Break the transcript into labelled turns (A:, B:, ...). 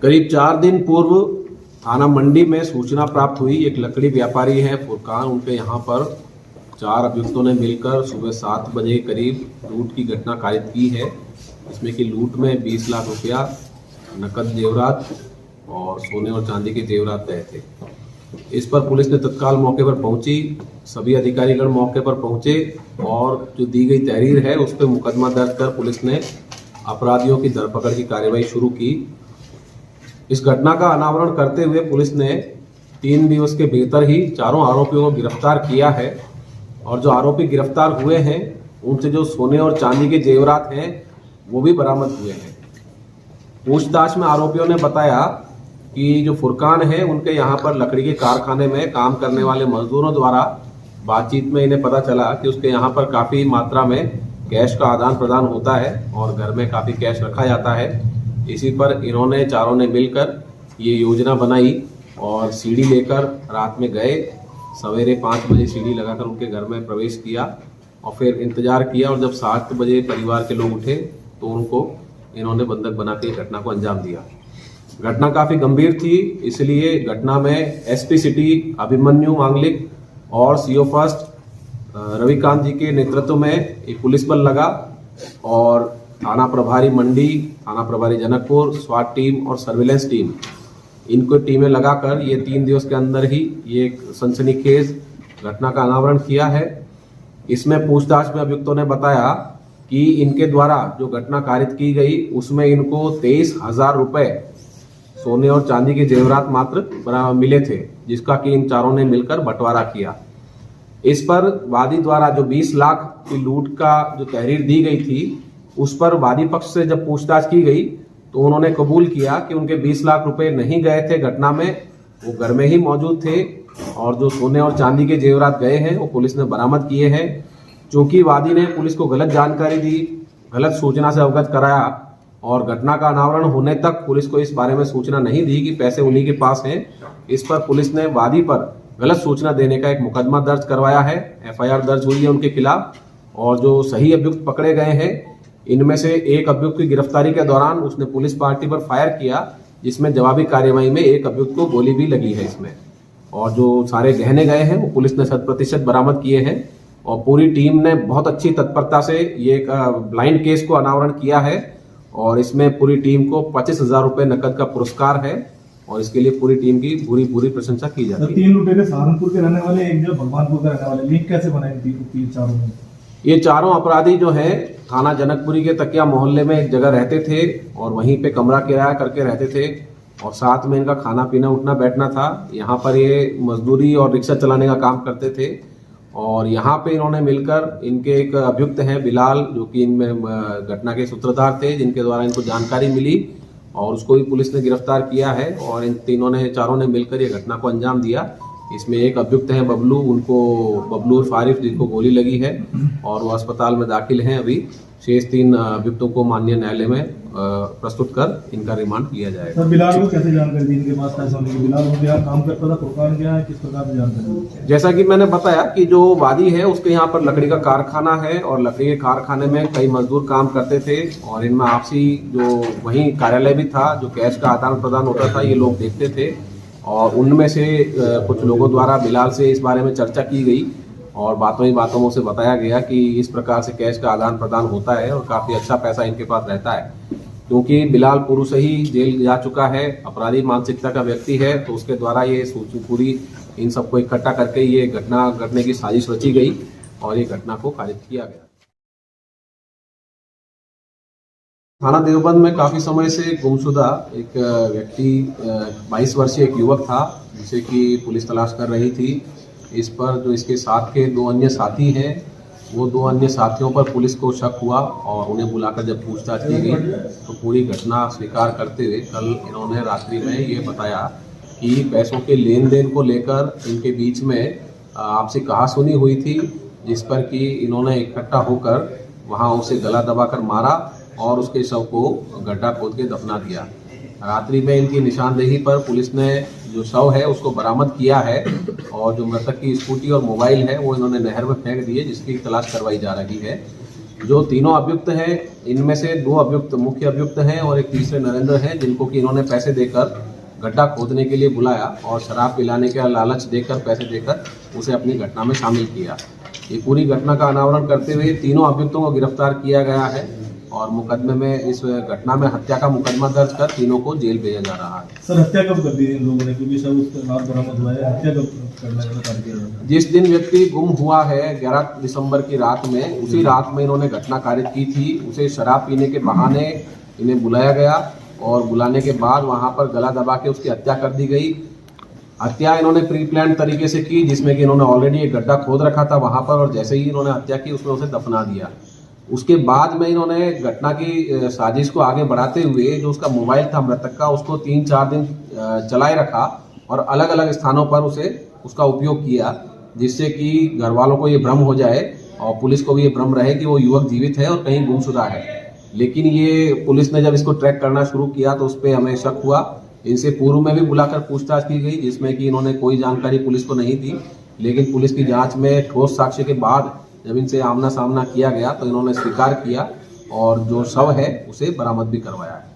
A: करीब 4 दिन पूर्व थाना मंडी में सूचना प्राप्त हुई। एक लकड़ी व्यापारी है फुरकान, उनके यहाँ पर 4 अभियुक्तों ने मिलकर सुबह 7 बजे करीब लूट की घटना कारित की है। इसमें कि लूट में 20 लाख रुपया, नकद जेवरात और सोने और चांदी के जेवरात गए थे। इस पर पुलिस ने तत्काल मौके पर पहुंची, सभी अधिकारीगण मौके पर पहुंचे और जो दी गई तहरीर है उस पर मुकदमा दर्ज कर पुलिस ने अपराधियों की धरपकड़ की कार्रवाई शुरू की। इस घटना का अनावरण करते हुए पुलिस ने 3 दिवस के भीतर ही चारों आरोपियों को गिरफ्तार किया है और जो आरोपी गिरफ्तार हुए हैं उनसे जो सोने और चांदी के जेवरात हैं वो भी बरामद हुए हैं। पूछताछ में आरोपियों ने बताया कि जो फुरकान है उनके यहाँ पर लकड़ी के कारखाने में काम करने वाले मजदूरों द्वारा बातचीत में इन्हें पता चला कि उसके यहाँ पर काफ़ी मात्रा में कैश का आदान प्रदान होता है और घर में काफ़ी कैश रखा जाता है। इसी पर इन्होंने चारों ने मिलकर ये योजना बनाई और सीढ़ी लेकर रात में गए। सवेरे 5 बजे सीढ़ी लगाकर उनके घर में प्रवेश किया और फिर इंतजार किया और जब 7 बजे परिवार के लोग उठे तो उनको इन्होंने बंधक बना के घटना को अंजाम दिया। घटना काफ़ी गंभीर थी, इसलिए घटना में एसपी सिटी अभिमन्यु मांगलिक और सीओ फर्स्ट रविकांत जी के नेतृत्व में एक पुलिस बल लगा और थाना प्रभारी मंडी, थाना प्रभारी जनकपुर, स्वाट टीम और सर्विलेंस टीम, इनको टीमें लगाकर ये 3 दिवस के अंदर ही ये एक सनसनीखेज घटना का अनावरण किया है। इसमें पूछताछ में अभियुक्तों ने बताया कि इनके द्वारा जो घटना कारित की गई उसमें इनको 23,000 रुपये सोने और चांदी के जेवरात मात्र मिले थे, जिसका कि इन चारों ने मिलकर बंटवारा किया। इस पर वादी द्वारा जो 20 लाख की लूट का जो तहरीर दी गई थी उस पर वादी पक्ष से जब पूछताछ की गई तो उन्होंने कबूल किया कि उनके 20 लाख रुपए नहीं गए थे घटना में, वो घर में ही मौजूद थे और जो सोने और चांदी के जेवरात गए हैं वो पुलिस ने बरामद किए हैं। चूंकि वादी ने पुलिस को गलत जानकारी दी, गलत सूचना से अवगत कराया और घटना का अनावरण होने तक पुलिस को इस बारे में सूचना नहीं दी कि पैसे उन्हीं के पास हैं, इस पर पुलिस ने वादी पर गलत सूचना देने का एक मुकदमा दर्ज करवाया है। एफआईआर दर्ज हुई है उनके खिलाफ और जो सही अभियुक्त पकड़े गए हैं इनमें से एक अभियुक्त की गिरफ्तारी के दौरान उसने पुलिस पार्टी पर फायर किया, जिसमें जवाबी कार्रवाई में एक अभियुक्त को गोली भी लगी है इसमें। और जो सारे गहने गए हैं वो पुलिस ने 100% बरामद किए हैं और पूरी टीम ने बहुत अच्छी तत्परता से ये एक ब्लाइंड केस को अनावरण किया है और इसमें पूरी टीम को 25,000 रुपये नकद का पुरस्कार है और इसके लिए पूरी टीम की पूरी प्रशंसा की जाती है।
B: 3 लुटेरे सहारनपुर के रहने वाले, एक जो भगवानपुर का रहने वाले, लिंक कैसे बनाए तीन चारों में?
A: ये चारों अपराधी जो है थाना जनकपुरी के तकिया मोहल्ले में एक जगह रहते थे और वहीं पे कमरा किराया करके रहते थे और साथ में इनका खाना पीना उठना बैठना था। यहाँ पर ये मजदूरी और रिक्शा चलाने का काम करते थे और यहाँ पे इन्होंने मिलकर इनके एक अभियुक्त हैं बिलाल, जो कि इनमें घटना के सूत्रधार थे, जिनके द्वारा इनको जानकारी मिली और उसको भी पुलिस ने गिरफ्तार किया है और इन चारों ने मिलकर ये घटना को अंजाम दिया। इसमें एक अभियुक्त हैं बबलू, उनको बबलू और फारिफ, जिनको गोली लगी है और वो अस्पताल में दाखिल हैं अभी। शेष 3 अभियुक्तों को माननीय न्यायालय में प्रस्तुत कर इनका रिमांड लिया जाएगा।
B: सर, बिलाल को कैसे जानकारी दी इनके पास पैसा होने की? बिलाल उनके यहाँ काम करता था, फुरकान क्या है, किस प्रकार से जानकारी?
A: जैसा कि मैंने बताया कि जो वादी है उसके यहाँ पर लकड़ी का कारखाना है और लकड़ी के कारखाने में कई मजदूर काम करते थे और इनमें आपसी जो वहीं कार्यालय भी था, जो कैश का आदान प्रदान होता था, ये लोग देखते थे और उनमें से कुछ लोगों द्वारा बिलाल से इस बारे में चर्चा की गई और बातों ही बातों में से बताया गया कि इस प्रकार से कैश का आदान प्रदान होता है और काफ़ी अच्छा पैसा इनके पास रहता है। क्योंकि बिलाल पूर्व से ही जेल जा चुका है, अपराधी मानसिकता का व्यक्ति है, तो उसके द्वारा ये पूरी इन सबको इकट्ठा करके ये घटना घटने की साजिश रची गई और ये घटना को कारित किया गया। थाना देवबंद में काफ़ी समय से गुमशुदा एक व्यक्ति 22 वर्षीय एक युवक था, जिसे कि पुलिस तलाश कर रही थी। इस पर जो इसके साथ के 2 अन्य साथी हैं, वो 2 अन्य साथियों पर पुलिस को शक हुआ और उन्हें बुलाकर जब पूछताछ की गई तो पूरी घटना स्वीकार करते हुए कल इन्होंने रात्रि में ये बताया कि पैसों के लेन देन को लेकर इनके बीच में आपसी कहासुनी हुई थी, जिस पर कि इन्होंने इकट्ठा होकर वहाँ उसे गला दबाकर मारा और उसके शव को गड्ढा खोद के दफना दिया। रात्रि में इनकी निशानदेही पर पुलिस ने जो शव है उसको बरामद किया है और जो मृतक की स्कूटी और मोबाइल है वो इन्होंने नहर में फेंक दिए, जिसकी तलाश करवाई जा रही है। जो तीनों अभियुक्त हैं इनमें से 2 अभियुक्त मुख्य अभियुक्त हैं और एक तीसरे नरेंद्र हैं, जिनको कि इन्होंने पैसे देकर गड्ढा खोदने के लिए बुलाया और शराब पिलाने का लालच देकर पैसे देकर उसे अपनी घटना में शामिल किया। ये पूरी घटना का अनावरण करते हुए तीनों अभियुक्तों को गिरफ्तार किया गया है और मुकदमे में इस घटना में हत्या का मुकदमा दर्ज कर तीनों को जेल भेजा जा रहा है।
B: सर हत्या कब कर दी इन लोगों ने, क्योंकि सब उसके बाद बरामद हुआ है, हत्या कब करने का कार्य किया जाता है?
A: जिस दिन व्यक्ति गुम हुआ है 11 दिसंबर की रात में, उसी रात में इन्होंने घटना कारित की थी। उसे शराब पीने के बहाने इन्हें बुलाया गया और बुलाने के बाद वहां पर गला दबा के उसकी हत्या कर दी गई। हत्या इन्होंने प्री प्लान तरीके से की, जिसमें कि इन्होंने ऑलरेडी एक गड्ढा खोद रखा था वहां पर और जैसे ही इन्होंने हत्या की उसमें उसे दफना दिया। उसके बाद में इन्होंने घटना की साजिश को आगे बढ़ाते हुए जो उसका मोबाइल था मृतक का, उसको 3-4 दिन चलाए रखा और अलग अलग स्थानों पर उसका उपयोग किया, जिससे कि घर वालों को ये भ्रम हो जाए और पुलिस को भी ये भ्रम रहे कि वो युवक जीवित है और कहीं गुमशुदा है। लेकिन ये पुलिस ने जब इसको ट्रैक करना शुरू किया तो उस पर हमें शक हुआ। इनसे पूर्व में भी बुलाकर पूछताछ की गई, जिसमें कि इन्होंने कोई जानकारी पुलिस को नहीं दी, लेकिन पुलिस की जांच में ठोस साक्ष्य के बाद जब इनसे आमना सामना किया गया तो इन्होंने स्वीकार किया और जो शव है उसे बरामद भी करवाया है।